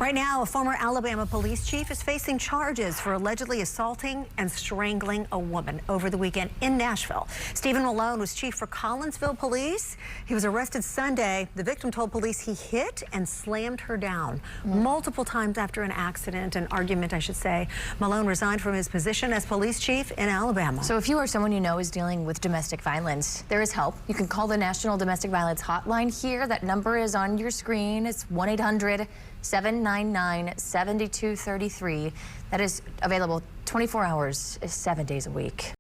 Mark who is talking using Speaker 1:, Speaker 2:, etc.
Speaker 1: Right now, a former Alabama police chief is facing charges for allegedly assaulting and strangling a woman over the weekend in Nashville. Stephen Malone was chief for Collinsville Police. He was arrested Sunday. The victim told police he hit and slammed her down multiple times after an argument, I should say. Malone resigned from his position as police chief in Alabama.
Speaker 2: So if you or someone you know is dealing with domestic violence, there is help. You can call the National Domestic Violence Hotline here. That number is on your screen. It's 1-800-799-7233. That is available 24 hours, 7 days a week.